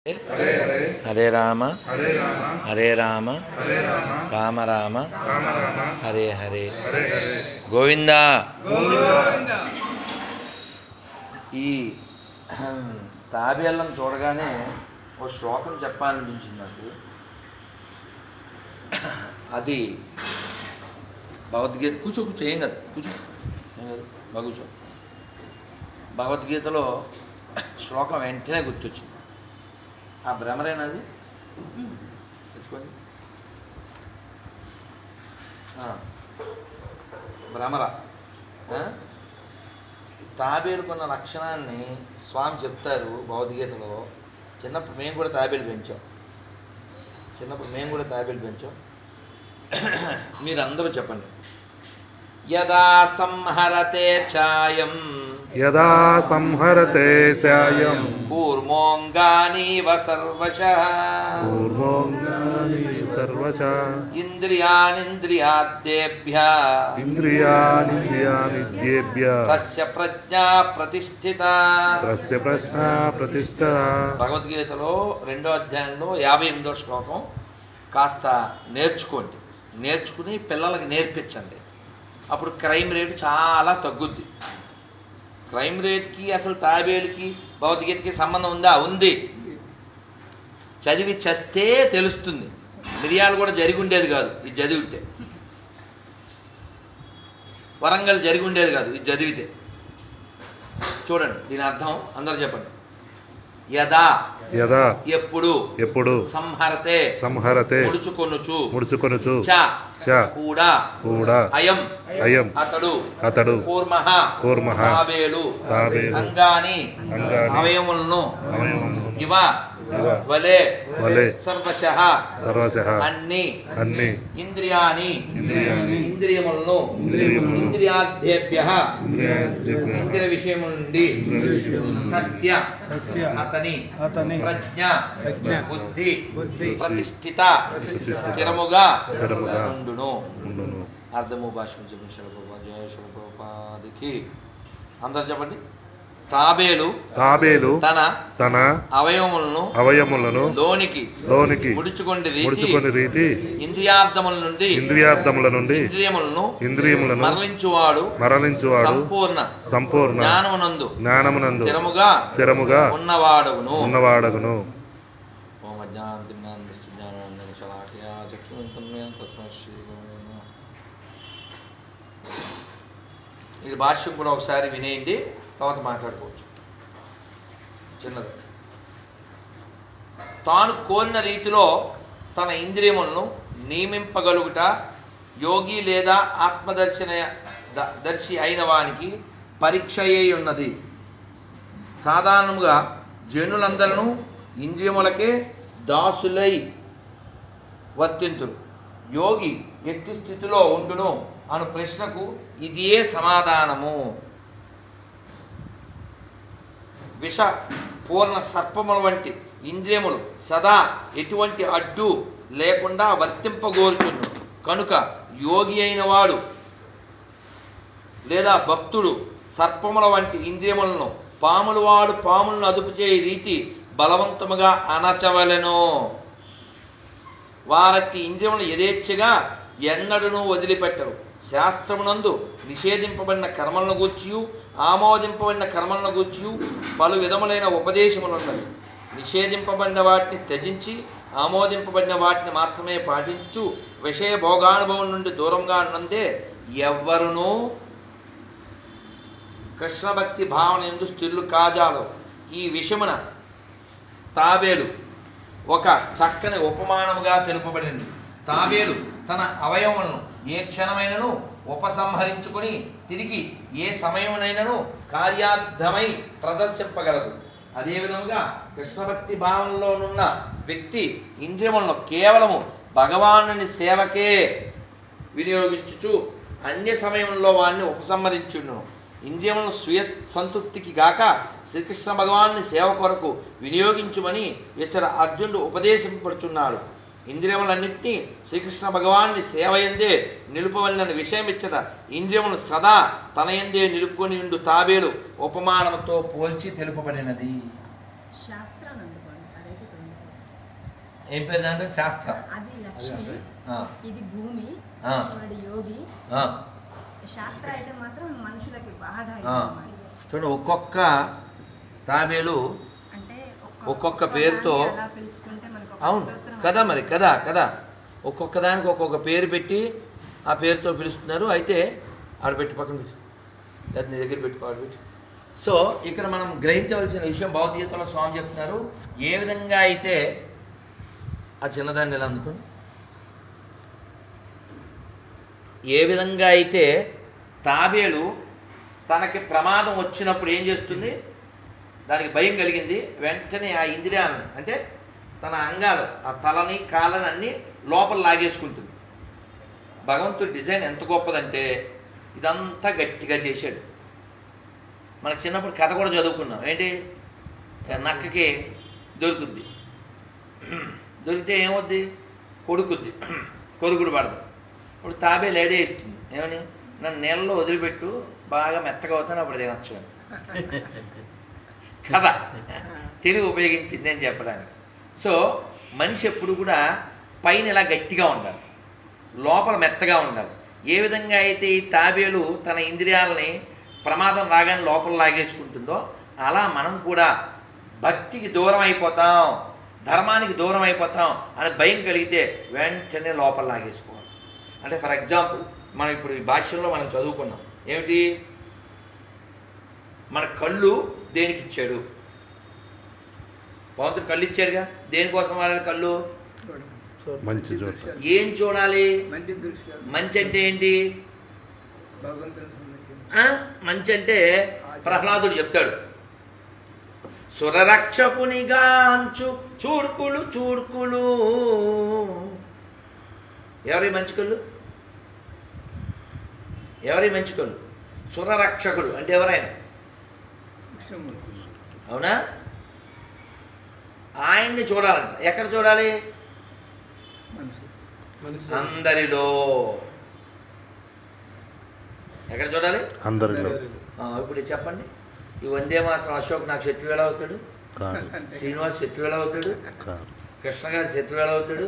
हरे राम राम राम हरे हरे గోవిందా. ఈ తాబేళ్ళను చూడగానే ఓ శ్లోకం చెప్పాలనిపించింది నాకు. అది భగవద్గీత. కూర్చో ఏం కాదు, కూర్చో బాగా కూర్చో. భగవద్గీతలో శ్లోకం వెంటనే గుర్తొచ్చింది. ఆ భ్రమరేనది ఎత్తుకోండి. భ్రమర. తాబేలుకున్న లక్షణాన్ని స్వామి చెప్తారు భగవద్గీతలో. చిన్నప్పుడు మేము కూడా తాబేలు పెంచాం. మీరందరూ చెప్పండి. యదా సంహరతే ఛాయం కూర్మోంగానీవ సర్వశః ఇంద్రియాణింద్రియాద్దేభ్యః తస్య ప్రజ్ఞా ప్రతిష్ఠితా. భగవద్గీతలో 2వ అధ్యాయంలో 58వ శ్లోకం కాస్త నేర్చుకుని పిల్లలకి నేర్పించండి. అప్పుడు క్రైమ్ రేటు చాలా తగ్గుద్ది. క్రైమ్ రేట్కి అసలు తాబేలుకి భగవద్గీతకి సంబంధం ఉందా? ఉంది. చదివి చస్తే తెలుస్తుంది. మిరియాలు కూడా జరిగి ఉండేది కాదు ఇది చదివితే. వరంగల్ జరిగి ఉండేది కాదు ఇది చదివితే. చూడండి దీని అర్థం అందరూ చెప్పండి. యదా ఎప్పుడు సంహరతే ముడుచుకొనుచు కూడా అయం అతడు కూర్మః తాబేలు అంగాని అవయములను ఇవ వలే సర్వశః అన్ని ఇంద్రియాని ఇంద్రియములను ఇంద్రియాద్దేభ్యః ఇంద్రియ విషయముల నుండి తస్య అతని ప్రజ్ఞ బుద్ధి ప్రతిష్ఠిత స్థిరముగా ఉండును. అర్థము భాష్యం చెప్పి అందరు చెప్పండి. తాబేలు తన అవయవములను లోనికి ముడుచుకొండి రీతి ఇంద్రియార్థముల నుండి ఇంద్రియములను మరలించువాడు సంపూర్ణ జ్ఞానమునందు స్థిరముగా ఉన్నవాడగును. ఇది భాష్యం కూడా ఒకసారి వినేయండి, తర్వాత మాట్లాడుకోవచ్చు. చిన్నది. తాను కోరిన రీతిలో తన ఇంద్రియములను నియమింపగలుగుట యోగి లేదా ఆత్మదర్శి అయిన వానికి పరీక్ష అయి ఉన్నది. సాధారణంగా జనులందరూ ఇంద్రియములకే దాసులై వర్తింతురు. యోగి ఎట్టి స్థితిలో ఉండును అను ప్రశ్నకు ఇదే సమాధానము. విష పూర్ణ సర్పముల వంటి ఇంద్రియములు సదా ఎటువంటి అడ్డు లేకుండా వర్తింపగోరుచును కనుక యోగి అయిన వాడు లేదా భక్తుడు సర్పముల వంటి ఇంద్రియములను పాములను అదుపు చేయ రీతి బలవంతముగా అణచవలెను. వారట్టి ఇంద్రియములను యథేచ్ఛగా ఎన్నడూ వదిలిపెట్టరు. శాస్త్రమునందు నిషేధింపబడిన కర్మలను గూర్చియు ఆమోదింపబడిన కర్మలను గూర్చియు పలు విధములైన ఉపదేశములున్నవి. నిషేధింపబడిన వాటిని త్యజించి ఆమోదింపబడిన వాటిని మాత్రమే పాటించు విషయ భోగానుభవం నుండి దూరంగా ఉన్నందే ఎవ్వరునూ కృష్ణభక్తి భావన ఎందు స్థిరులు కాజాలు. ఈ విషయమున తాబేలు ఒక చక్కని ఉపమానముగా తెలుపబడింది. తాబేలు తన అవయవములను ఏ క్షణమైనను ఉపసంహరించుకొని తిరిగి ఏ సమయమునైనను కార్యార్థమై ప్రదర్శింపగలదు. అదేవిధముగా కృష్ణభక్తి భావనలోనున్న వ్యక్తి ఇంద్రియములను కేవలము భగవానుని సేవకే వినియోగించుచు అన్య సమయంలో వాడిని ఉపసంహరించును. ఇంద్రియములను స్వీయ సంతృప్తికి గాక శ్రీకృష్ణ భగవాన్ని సేవ కొరకు వినియోగించుమని ఇతర అర్జునుడు ఉపదేశింపడుచున్నాడు. ఇంద్రియములన్నింటినీ శ్రీకృష్ణ భగవాన్ని సేవయందే నిలుపవలనని విషయం ఇచ్చట ఇంద్రియమును సదా తన యందే నిలుపుకొని ఉండు తాబేలు ఉపమానముతో పోల్చి తెలుపబడినది. ఏం పేరు అంటే శాస్త్రం. అది లక్ష్మి, ఇది భూమి, వాడి యోగి. శాస్త్ర అయితే మాత్రం మనుషులకి బాగా చూడండి, ఒక్కొక్క తాబేలు అంటే ఒక్కొక్క పేరుతో. అవును కదా, మరి కదా కదా, ఒక్కొక్క దానికి ఒక్కొక్క పేరు పెట్టి ఆ పేరుతో పిలుస్తున్నారు. అయితే ఆడపెట్టి పక్కన పెట్టి, లేదా నీ దగ్గర పెట్టి ఆడపెట్టి. సో ఇక్కడ మనం గ్రహించవలసిన విషయం భగవద్గీతలో స్వామి చెప్తున్నారు, ఏ విధంగా అయితే ఆ చిన్నదాన్ని ఎలా అందుకుని, ఏ విధంగా అయితే తాబేలు తనకి ప్రమాదం వచ్చినప్పుడు ఏం చేస్తుంది, దానికి భయం కలిగింది, వెంటనే ఆ ఇంద్రియాలను అంటే తన అంగాలు, ఆ తలని కాళ్ళని అన్నీ లోపల లాగేసుకుంటుంది. భగవంతుడి డిజైన్ ఎంత గొప్పదంటే ఇదంతా గట్టిగా చేశాడు. మనకు చిన్నప్పుడు కథ కూడా చదువుకున్నాం, ఏంటి, నక్కకి దొరుకుద్ది, దొరికితే ఏమవుద్ది, కొడుకుద్ది, కొడుకుడు పడదు. ఇప్పుడు తాబేలు ఐడియా ఇస్తుంది, ఏమని, నన్ను నీళ్ళలో వదిలిపెట్టు, బాగా మెత్తగా అవుతాను, అప్పుడు తినచ్చు అని. కదా, తెలివి ఉపయోగించింది అని చెప్పడానికి. సో మనిషి ఎప్పుడు కూడా పైన ఇలా గట్టిగా ఉండాలి, లోపల మెత్తగా ఉండాలి. ఏ విధంగా అయితే ఈ తాబేలు తన ఇంద్రియాలని ప్రమాదం రాగానే లోపల లాగేసుకుంటుందో, అలా మనం కూడా భక్తికి దూరం అయిపోతాం, ధర్మానికి దూరం అయిపోతాం అని భయం కలిగితే వెంటనే లోపల లాగేసుకోవాలి. అంటే ఫర్ ఎగ్జాంపుల్ మనం ఇప్పుడు ఈ భాష్యంలో మనం చదువుకున్నాం ఏమిటి, మన కళ్ళు దేనికి ఇచ్చాడు, భగవంతుడు కళ్ళు ఇచ్చాడుగా, దేనికోసం వాళ్ళ కళ్ళు, ఏం చూడాలి, మంచి అంటే ఏంటి, మంచి అంటే ప్రహ్లాదుడు చెప్తాడు, సురరక్షకునిగాంచు చూడుకులు చూడుకులు. ఎవరి మంచి కళ్ళు, ఎవరి మంచి కళ్ళు, సురరక్షకుడు అంటే ఎవరైనా, అవునా, ఆయన్ని చూడాలంట. ఎక్కడ చూడాలి, అందరిలో. ఎక్కడ చూడాలి, అందరిలో. ఇప్పుడు చెప్పండి, ఈ వందే మాత్రం అశోక్ నాకు శత్రువు ఎలా అవుతాడు, శ్రీనివాస్ శత్రువు ఎలా అవుతాడు, కృష్ణ గారి శత్రువు ఎలా అవుతాడు,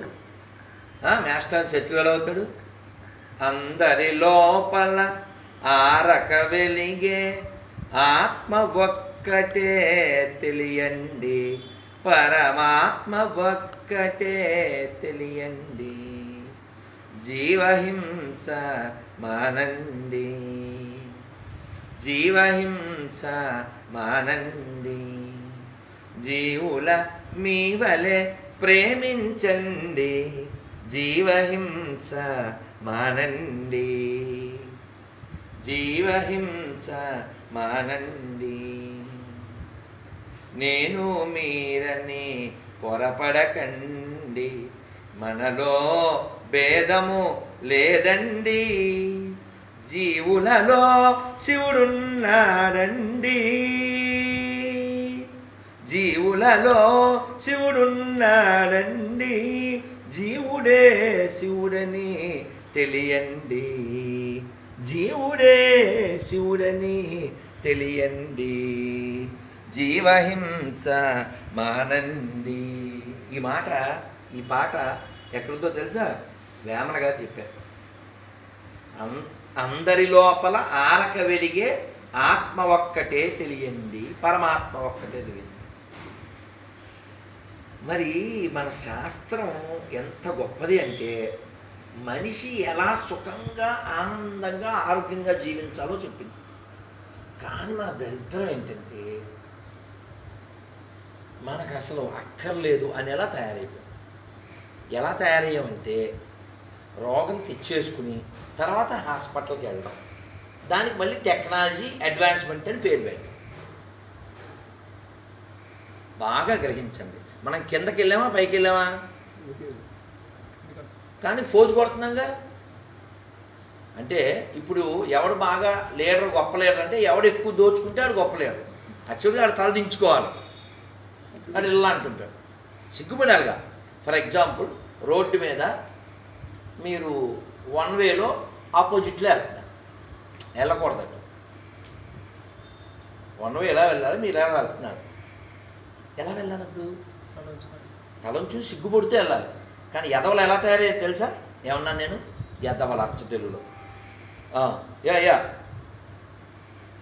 మాస్టర్ శత్రువు ఎలా అవుతాడు. అందరి లోపల ఆరక వెలిగే ఆత్మ ఒక్కటే తెలియండి, పరమాత్మ ఒక్కటే తెలియండి, జీవహింస మానండి, జీవహింస మానండి, జీవుల మీ వలె ప్రేమించండి, జీవహింస మానండి, జీవహింస మానండి. నేను మీరని పొరపడకండి, మనలో భేదము లేదండి, జీవులలో శివుడున్నాడండి, జీవులలో శివుడున్నాడండి, జీవుడే శివుడని తెలియండి, జీవుడే శివుడని తెలియండి, జీవహింస మానండి. ఈ పాట ఎక్కడితో తెలుసా, వేమన గారు చెప్పారు. అందరి లోపల ఆరక వెలిగే ఆత్మ ఒక్కటే తెలియండి, పరమాత్మ ఒక్కటే తెలియండి. మరి మన శాస్త్రం ఎంత గొప్పది అంటే మనిషి ఎలా సుఖంగా ఆనందంగా ఆరోగ్యంగా జీవించాలో చెప్పింది. కానీ మన దరిద్రం ఏంటంటే మనకు అసలు అక్కర్లేదు అని ఎలా తయారైపోయాం. ఎలా తయారయ్యామంటే రోగం తెచ్చేసుకుని తర్వాత హాస్పిటల్కి వెళ్దాం, దానికి మళ్ళీ టెక్నాలజీ అడ్వాన్స్మెంట్ అని పేరు పెట్టాం. బాగా గ్రహించండి, మనం కిందకి వెళ్ళామా పైకి వెళ్ళామా, కానీ ఫోజు కొడుతున్నాగా. అంటే ఇప్పుడు ఎవడు బాగా లీడర్, గొప్ప లీడర్ అంటే ఎవడు ఎక్కువ దోచుకుంటే ఆడు గొప్ప లీడర్. యాక్చువల్గా ఆడు తల దించుకోవాలి, ఆడు ఇలా అంటుంటాడు, సిగ్గుపడాలిగా. ఫర్ ఎగ్జాంపుల్ రోడ్డు మీద మీరు వన్ వేలో ఆపోజిట్లో వెళ్తున్నారు, వెళ్ళకూడదట. వన్ వే ఎలా వెళ్ళాలి, మీరు ఎలా వెళ్తున్నారు, ఎలా వెళ్ళాలద్దు, తలను చూసి సిగ్గుపడితే వెళ్ళాలి. కానీ ఎదవలు ఎలా తయారయ్యారు తెలుసా? ఏమన్నా నేను ఎదవల అచ్చ తెలుగులో యా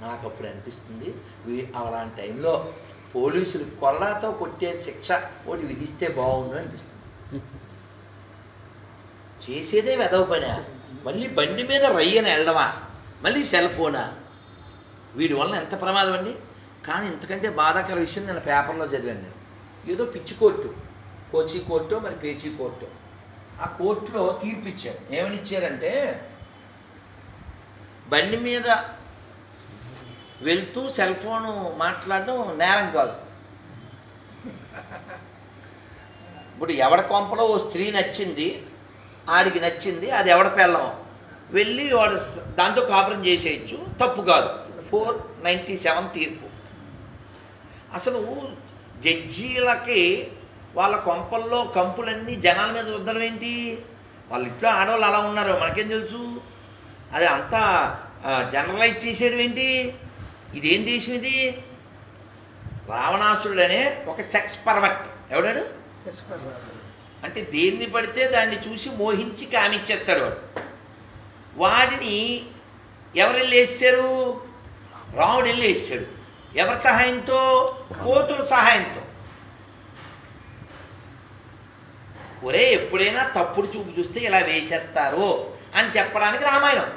నాకు అప్పుడు అనిపిస్తుంది అలాంటి టైంలో పోలీసులు కొరడాతో కొట్టే శిక్ష ఒకటి విధిస్తే బాగుండు అనిపిస్తుంది. చేసేదే వెదవ పనా, మళ్ళీ బండి మీద రయ్యని వెళ్ళడమా, మళ్ళీ సెల్ ఫోనా, వీడి వలన ఎంత ప్రమాదం అండి. కానీ ఇంతకంటే బాధాకర విషయం నేను పేపర్లో చదివాను. నేను ఏదో పిచ్చి కోర్టు, కోచి కోర్టు మరి పేచీ కోర్టు, ఆ కోర్టులో తీర్పు ఇచ్చారు. ఏమని ఇచ్చారంటే బండి మీద వెళ్తూ సెల్ ఫోను మాట్లాడడం నేరం కాదు. ఇప్పుడు ఎవడ కొంపలో ఓ స్త్రీ నచ్చింది, ఆడికి నచ్చింది, అది ఎవడ పెళ్ళం, వెళ్ళి వాడు దాంతో కాపురం చేసేయచ్చు, తప్పు కాదు. 497 తీర్పు. అసలు జడ్జీలకి వాళ్ళ కొంపల్లో కంపులన్నీ జనాల మీద రుద్దడం ఏంటి? వాళ్ళ ఇంట్లో ఆడవాళ్ళు అలా ఉన్నారు, మనకేం తెలుసు? అది అంతా జనరలైజ్ చేసేయడం ఏంటి? ఇదేం దేశం ఇది? రావణాసురుడనే ఒక సెక్స్ పర్వర్ట్. ఎవడాడు? అంటే దేన్ని పడితే దాన్ని చూసి మోహించి కామిచ్చేస్తాడు వాడు. వాడిని ఎవరు వెళ్ళి వేసారు? రాముడు వెళ్ళి వేసాడు. ఎవరి సహాయంతో? కోతుల సహాయంతో. ఒరే ఎప్పుడైనా తప్పుడు చూపు చూస్తే ఇలా వేసేస్తారు అని చెప్పడానికి రామాయణం.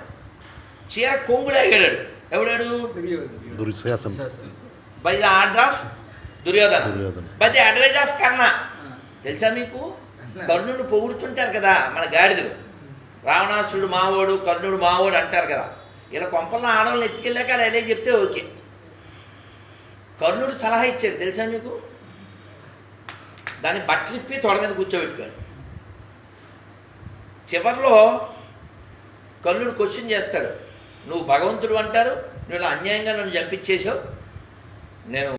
చీర కొంగులాగాడు. ఎవడాడు? By the order of Duryodhana, by the advice of Karna. తెలుసా మీకు? కర్ణుడు పొగుడుతుంటారు కదా మన గాడిదలు, రావణాసురుడు మావోడు, కర్ణుడు మావోడు అంటారు కదా. ఇలా కొంపల్లో ఆడవాళ్ళని ఎత్తుకెళ్ళాక అలా ఎలా చెప్తే ఓకే. కర్ణుడు సలహా ఇచ్చాడు తెలుసా మీకు? దాన్ని బట్టలిప్పి తొడ మీద కూర్చోబెట్టుకోండి. చివరిలో కర్ణుడు క్వశ్చన్ చేస్తాడు, నువ్వు భగవంతుడు అంటారు, నువ్వు అన్యాయంగా నన్ను చంపించేశావు, నేను